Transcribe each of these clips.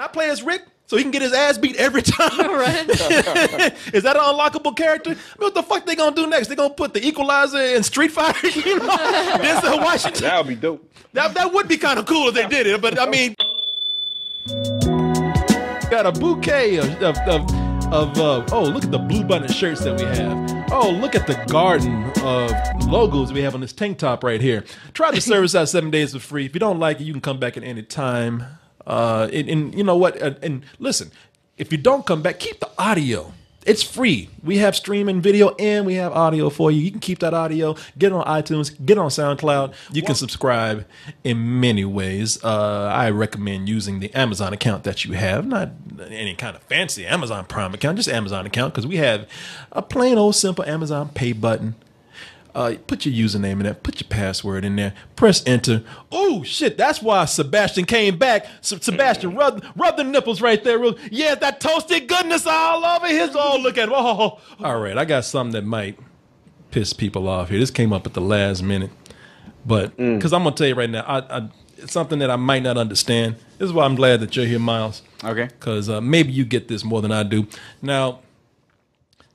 I play as Rick so he can get his ass beat every time? Right. Is that an unlockable character? I mean, what the fuck they gonna do next? They gonna put the Equalizer in Street Fighter? You know, Denzel Washington. That would be dope. That would be kind of cool if they did it. But I mean, got a bouquet of oh, look at the blue button shirts that we have. Oh, look at the garden of logos we have on this tank top right here. Try the service out 7 days for free. If you don't like it, you can come back at any time. And you know what? And listen, if you don't come back, keep the audio. It's free. We have streaming video and we have audio for you. You can keep that audio, get it on iTunes, get it on SoundCloud. You can subscribe in many ways. I recommend using the Amazon account that you have, not any kind of fancy Amazon Prime account, just Amazon account, because we have a plain old simple Amazon Pay button. Put your username in there, put your password in there, press enter. Oh shit, that's why Sebastian came back. Sebastian, rub the nipples right there. Yeah, that toasted goodness all over his. Oh, look at it. Oh. All right, I got something that might piss people off here. This came up at the last minute, but because I'm gonna tell you right now, it's something that I might not understand. This is why I'm glad that you're here, Miles. Okay. Because maybe you get this more than I do. Now,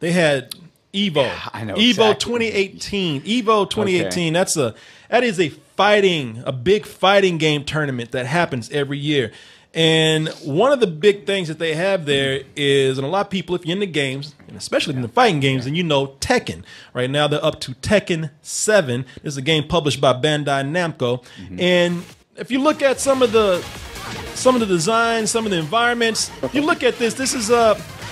they had Evo. Yeah, I know Evo exactly. 2018. Evo 2018. Okay. That is a big fighting game tournament that happens every year. And one of the big things that they have there is, and a lot of people, if you're in the games, and especially in the fighting games, and you know Tekken. Right now they're up to Tekken 7. This is a game published by Bandai Namco. And if you look at some of the designs, some of the environments, if you look at this is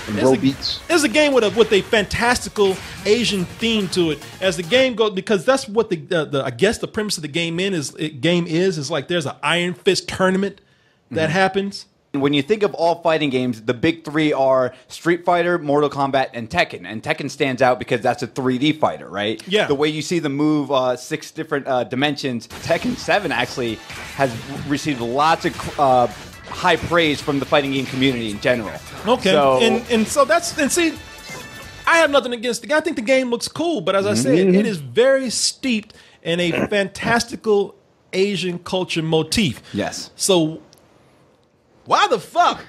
It's a game with a fantastical Asian theme to it. As the game goes, because that's what I guess the premise of the game is like there's an Iron Fist tournament that happens. When you think of all fighting games, the big three are Street Fighter, Mortal Kombat, and Tekken. And Tekken stands out because that's a 3D fighter, right? Yeah. The way you see them move 6 different dimensions. Tekken 7 actually has received lots of high praise from the fighting game community in general. Okay, So, see, I have nothing against the game. I think the game looks cool, but as I said, it is very steeped in a fantastical Asian culture motif. Yes. So why the fuck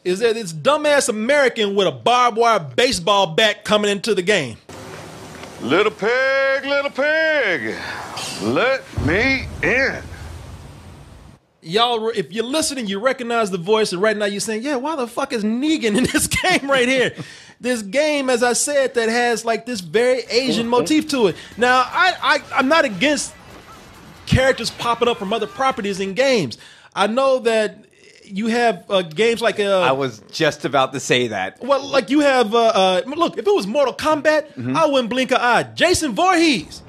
is there this dumbass American with a barbed wire baseball bat coming into the game? Little pig, let me in. Y'all, if you're listening, you recognize the voice, and right now you're saying, yeah, why the fuck is Negan in this game right here? This game, as I said, that has like this very Asian motif to it. Now, I'm not against characters popping up from other properties in games. I know that you have games like I was just about to say that. Well, like you have look, if it was Mortal Kombat, I wouldn't blink an eye. Jason Voorhees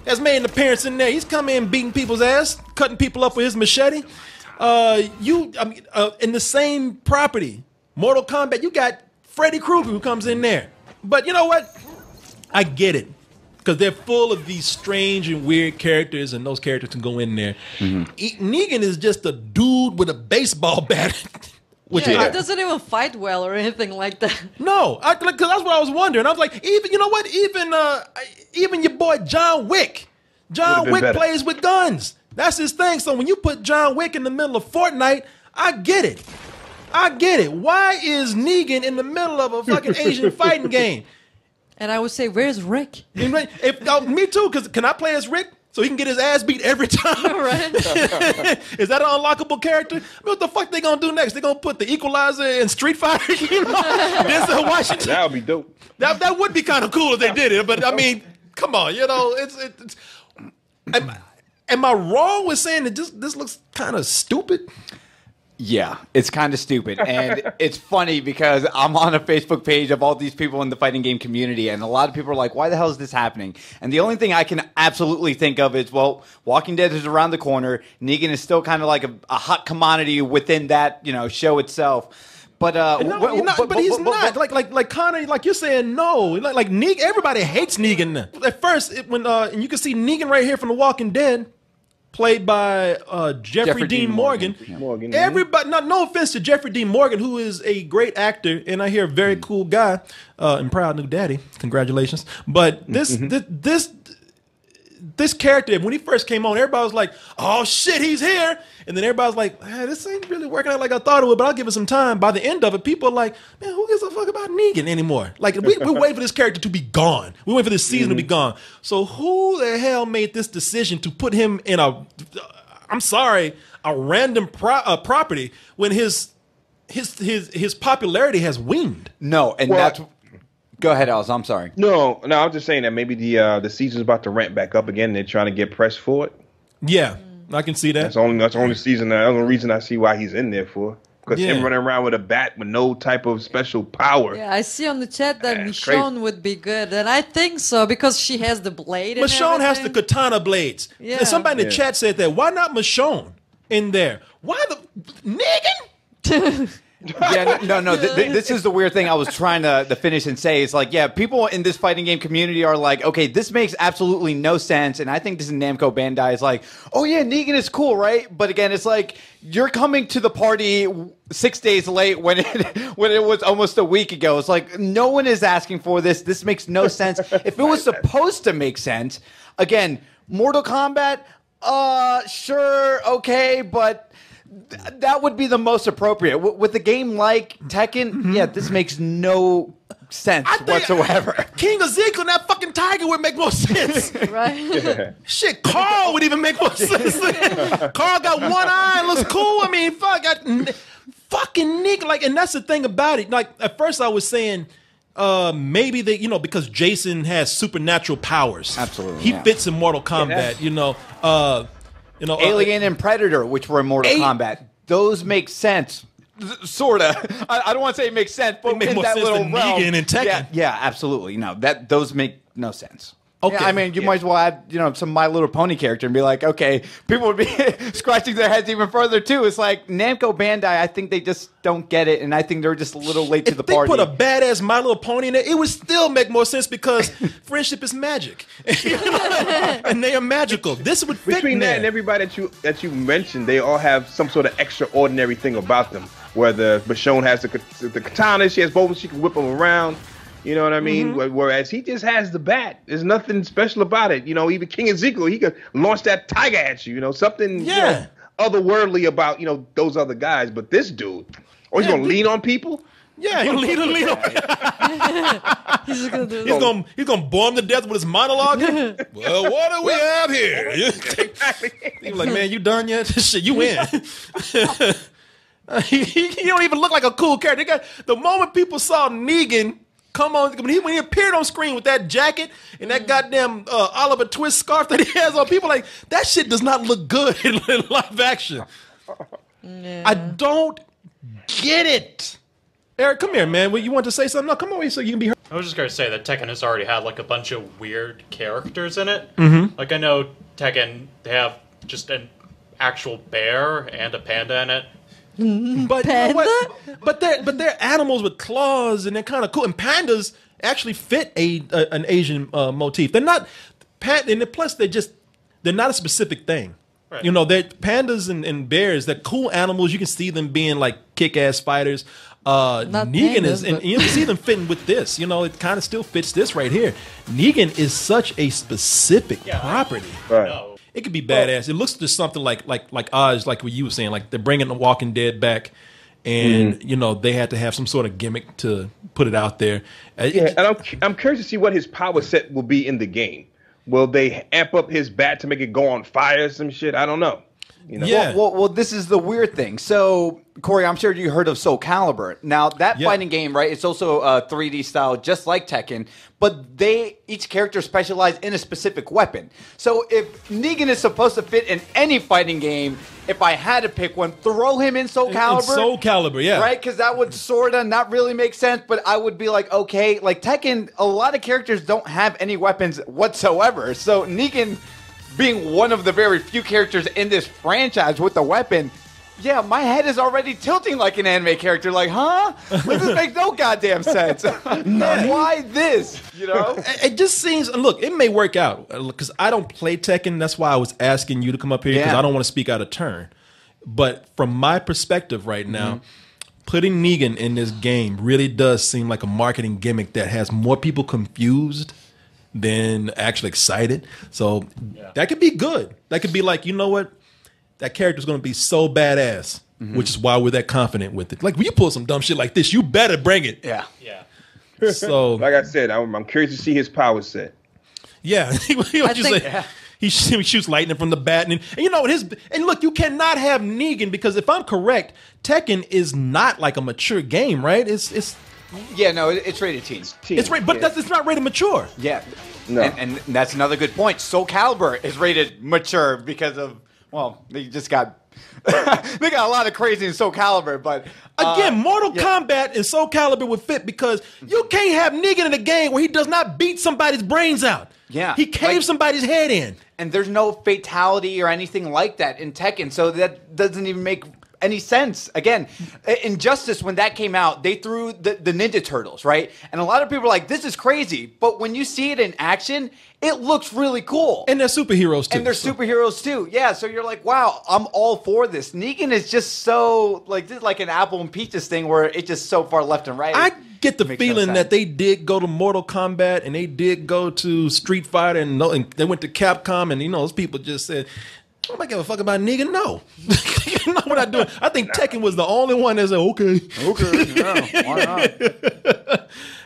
has made an appearance in there. He's come in beating people's ass, cutting people up with his machete. In the same property, Mortal Kombat, you got Freddy Krueger who comes in there. But you know what? I get it. Because they're full of these strange and weird characters, and those characters can go in there. Negan is just a dude with a baseball bat. He doesn't even fight well or anything like that. No, because that's what I was wondering. I was like, even your boy John Wick. John Wick plays with guns. That's his thing. So when you put John Wick in the middle of Fortnite, I get it. Why is Negan in the middle of a fucking Asian fighting game? And I would say, where's Rick? Me too, because can I play as Rick so he can get his ass beat every time? Right. Is that an unlockable character? I mean, what the fuck they gonna do next? They gonna put the Equalizer in Street Fighter? You know, Denzel Washington. That would be dope. That would be kind of cool if they did it. But I mean, come on, you know, it's am I wrong with saying that this looks kind of stupid? Yeah, it's kind of stupid. And it's funny because I'm on a Facebook page of all these people in the fighting game community, and a lot of people are like, why the hell is this happening? And the only thing I can absolutely think of is, well, Walking Dead is around the corner. Negan is still kind of like a hot commodity within that, show itself. But but he's not. Like Connor, like you're saying, no. Like Negan, everybody hates Negan. At first, and you can see Negan right here from The Walking Dead, played by Jeffrey Dean Morgan. Everybody, no offense to Jeffrey Dean Morgan, who is a great actor, and I hear a very cool guy, and proud new daddy. Congratulations. But this this character, when he first came on, everybody was like, "Oh shit, he's here!" And then everybody was like, "This ain't really working out like I thought it would." But I'll give it some time. By the end of it, people are like, "Man, who gives a fuck about Negan anymore?" Like we're waiting for this character to be gone. We wait for this season to be gone. So who the hell made this decision to put him in a? I'm sorry, a random property when his popularity has waned. No, and that's. Go ahead, Alice. I'm sorry. No, I'm just saying that maybe the season's about to ramp back up again. And they're trying to get pressed for it. Yeah, I can see that. That's the only season. That's the only reason I see why he's in there for. Because him running around with a bat with no type of special power. Yeah, I see on the chat that Michonne would be good, and I think so because she has the blade. Michonne has the katana blades. Yeah. Somebody in the chat said that. Why not Michonne in there? Why the Negan? Yeah, no. This is the weird thing I was trying to finish and say. It's like, yeah, people in this fighting game community are like, okay, this makes absolutely no sense. And I think this is Namco Bandai is like, oh yeah, Negan is cool, right? But again, it's like you're coming to the party 6 days late when it was almost a week ago. It's like no one is asking for this. This makes no sense. If it was supposed to make sense, again, Mortal Kombat, sure, okay, but. That would be the most appropriate. With a game like Tekken, yeah, this makes no sense whatsoever. King Ezekiel and that fucking tiger would make more sense. Right? Yeah. Shit, Carl would even make more sense. Carl got one eye and looks cool. I mean, fucking Nick. Like, and that's the thing about it. Like, at first I was saying, maybe they, because Jason has supernatural powers. Absolutely. He fits in Mortal Kombat, Alien and Predator, which were in Mortal Kombat, those make sense. Sorta. I don't want to say it makes sense, but make in more that sense little than realm, Negan and Tekken. Yeah, absolutely. No, those make no sense. Okay. Yeah, I mean, you might as well add, some My Little Pony character and be like, okay, people would be scratching their heads even further too. It's like Namco Bandai, I think they just don't get it, and I think they're just a little late to the party. If they put a badass My Little Pony in there, it would still make more sense because friendship is magic, and they are magical. This would fit between that and everybody that you mentioned, they all have some sort of extraordinary thing about them. Whether Michonne has the katana, she has both, she can whip them around. You know what I mean? Whereas he just has the bat. There's nothing special about it. Even King Ezekiel, he could launch that tiger at you. Something otherworldly about those other guys. But this dude, he's gonna lean on people. Yeah, he'll lean on. He's gonna bore him to death with his monologue. Well, what do we have here? He's like, man, you done yet? Shit, you in? He don't even look like a cool character. The moment people saw Negan. Come on, when he appeared on screen with that jacket and that goddamn Oliver Twist scarf that he has on, people like, that shit does not look good in live action. Yeah. I don't get it. Eric, come here, man. You want to say something? No, come on so you can be heard. I was just going to say that Tekken has already had like a bunch of weird characters in it. Like I know Tekken, they have just an actual bear and a panda in it. But Panda? you know what? But they're animals with claws and they're kind of cool. And pandas actually fit an Asian motif. They're not and plus they're not a specific thing. Right. They're pandas and bears. They're cool animals. You can see them being like kick-ass fighters. Negan is, and you can see them fitting with this. It kind of still fits this right here. Negan is such a specific property. Right. No. It could be badass. It looks just something like Oz, like what you were saying. Like they're bringing The Walking Dead back, and they had to have some sort of gimmick to put it out there. And I'm curious to see what his power set will be in the game. Will they amp up his bat to make it go on fire or some shit? I don't know. Yeah. Well, this is the weird thing. So, Corey, I'm sure you heard of Soul Calibur. Now, that fighting game, right, it's also 3D style, just like Tekken, but each character specializes in a specific weapon. So, if Negan is supposed to fit in any fighting game, if I had to pick one, throw him in Soul Calibur. Soul Calibur, yeah. Right? Because that would sort of not really make sense, but I would be like, okay, like Tekken, a lot of characters don't have any weapons whatsoever. So, Negan being one of the very few characters in this franchise with a weapon, yeah, my head is already tilting like an anime character. Like, huh? Like, this makes no goddamn sense. Why this? It just seems, look, it may work out because I don't play Tekken. That's why I was asking you to come up here because I don't want to speak out of turn. But from my perspective right now, putting Negan in this game really does seem like a marketing gimmick that has more people confused than actually excited. So that could be good. That could be like, you know what? That character's going to be so badass, which is why we're that confident with it. Like, when you pull some dumb shit like this, you better bring it. Yeah. So, like I said, I'm curious to see his power set. yeah. He shoots lightning from the bat. And you know, and look, you cannot have Negan, because if I'm correct, Tekken is not like a mature game, right? It's rated teen. It's right, but it's not rated mature. Yeah. No. And that's another good point. Soul Calibur is rated mature because of, well, they just got they got a lot of crazy in Soul Calibur, but again, Mortal Kombat and Soul Calibur would fit, because you can't have Negan in a game where he does not beat somebody's brains out. Yeah. He caves somebody's head in. And there's no fatality or anything like that in Tekken, so that doesn't even make any sense. Again, Injustice, when that came out, they threw the Ninja Turtles, right? And a lot of people are like, this is crazy. But when you see it in action, it looks really cool. And they're superheroes too. And they're superheroes too. Yeah, so you're like, wow, I'm all for this. Negan is just so, like, this is like an apple and peaches thing where it's just so far left and right. I get the feeling that they did go to Mortal Kombat and they did go to Street Fighter, and they went to Capcom, and, you know, those people just said, I don't give a fuck about Negan. No. You know what I'm doing? I think Tekken was the only one that said, okay, yeah, why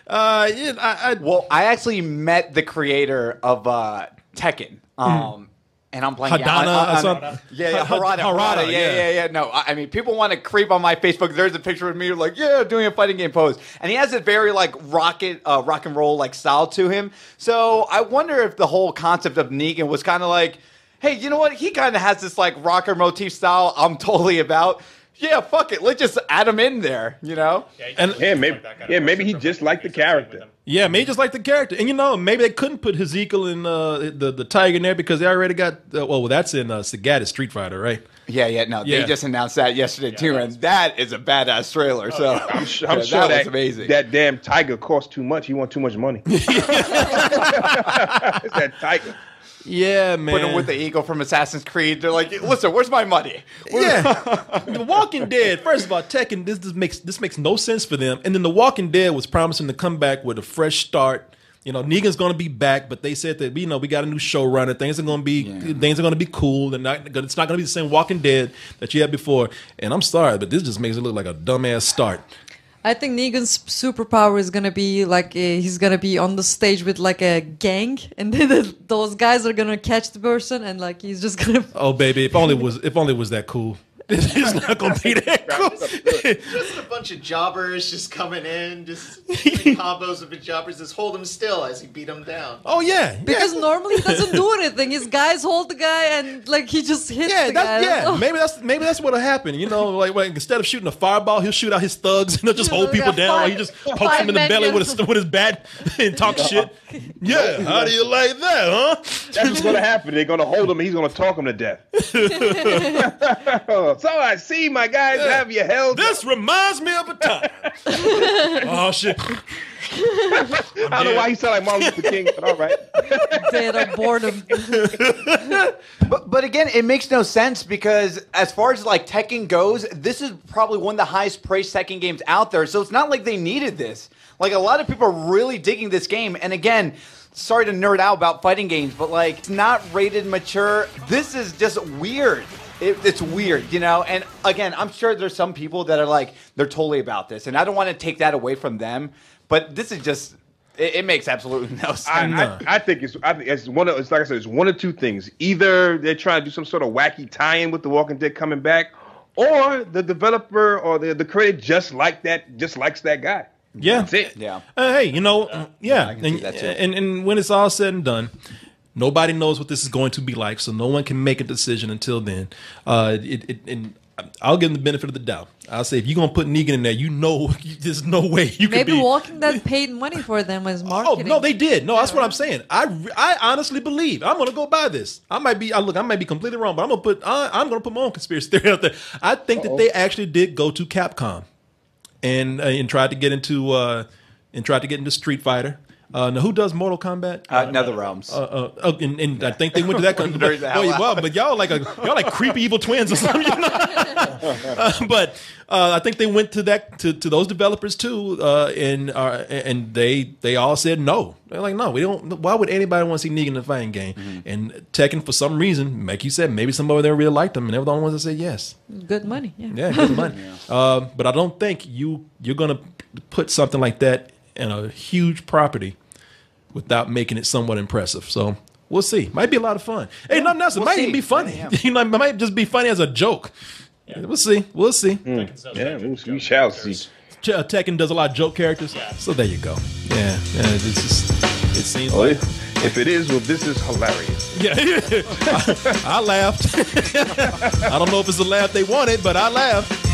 not? Well, I actually met the creator of Tekken. And I'm blanking Harada. Harada. Yeah. No, I mean, people want to creep on my Facebook. There's a picture of me, like, doing a fighting game pose. And he has a very, like, rock and roll, like, style to him. So I wonder if the whole concept of Negan was kind of like, hey, you know what? He kind of has this, like, rocker motif style I'm totally about. Yeah, fuck it. Let's just add him in there, you know? Maybe he just liked the character. Yeah, maybe just like the character. And, you know, maybe they couldn't put Ezekiel and the tiger in there because they already got, that's in Sagat Street Fighter, right? They just announced that yesterday, too, and that is a badass trailer. So I'm sure that was amazing. That damn tiger cost too much. He want too much money. It's that tiger. Yeah, man. Put him with the eagle from Assassin's Creed. They're like, listen, where's my money? The Walking Dead. First of all, Tekken, this makes no sense for them. And then The Walking Dead was promising to come back with a fresh start. You know, Negan's going to be back, but they said that, you know, we got a new showrunner. Things are going to be cool. It's not going to be the same Walking Dead that you had before. And I'm sorry, but this just makes it look like a dumbass start. I think Negan's superpower is gonna be like he's gonna be on the stage with like a gang, and then those guys are gonna catch the person, and like he's just gonna. Oh baby, if only was that cool. It's not gonna be that cool. Just a bunch of jobbers just coming in, just combos of jobbers, just hold him still as he beat them down. Oh yeah, because normally he doesn't do anything. His guys hold the guy and like he just hits the guy. Yeah, maybe that's what'll happen. You know, like instead of shooting a fireball, he'll shoot out his thugs and he'll just hold people down. While he just pokes them in the belly with his bat and talk shit. Yeah, how do you like that, huh? That's what's gonna happen. They're gonna hold him. And he's gonna talk him to death. So I see, my guys, have you held? This reminds me of a time. Oh shit! I don't know why he sound like Martin Luther King, but all right. Dead of boredom. But again, it makes no sense because as far as like Tekken goes, this is probably one of the highest praised Tekken games out there. So it's not like they needed this. Like a lot of people are really digging this game, and again. Sorry to nerd out about fighting games, but like it's not rated mature. This is just weird. It's weird, you know? And again, I'm sure there's some people that are like, they're totally about this. And I don't want to take that away from them. But this is just, it makes absolutely no sense. I think it's one of, it's like I said, it's one of two things. Either they're trying to do some sort of wacky tie-in with The Walking Dead coming back, or the developer or the creator just likes that guy. Yeah. That's it. Yeah. Hey, you know, and when it's all said and done, nobody knows what this is going to be like, so no one can make a decision until then. And I'll give them the benefit of the doubt. I'll say if you're gonna put Negan in there, you know, there's no way you can be. Maybe Walking Dead paid money for them as marketing. Oh no, they did. No, that's what I'm saying. I honestly believe I'm gonna go buy this. I might be completely wrong, but I'm gonna put my own conspiracy theory out there. I think that they actually did go to Capcom and tried to get into Street Fighter. Now, who does Mortal Kombat? NetherRealms. And I think they went to that. But y'all like creepy evil twins or something. You know? But I think they went to to those developers too, and they all said no. They're like, no, we don't. Why would anybody want to see Negan in a fighting game? Mm-hmm. And Tekken, for some reason, like you said, maybe somebody there really liked them, and they were the only ones that said yes. Good money. Yeah, good money. But I don't think you're gonna put something like that in a huge property without making it somewhat impressive. So we'll see. Might be a lot of fun. Hey, nothing else. It might even be funny. You know, it might just be funny as a joke. Yeah. We'll see. We'll see. We shall see. Tekken does a lot of joke characters. Yeah. So there you go. Yeah. It seems like. If it is, well, this is hilarious. Yeah. I laughed. I don't know if it's the laugh they wanted, but I laughed.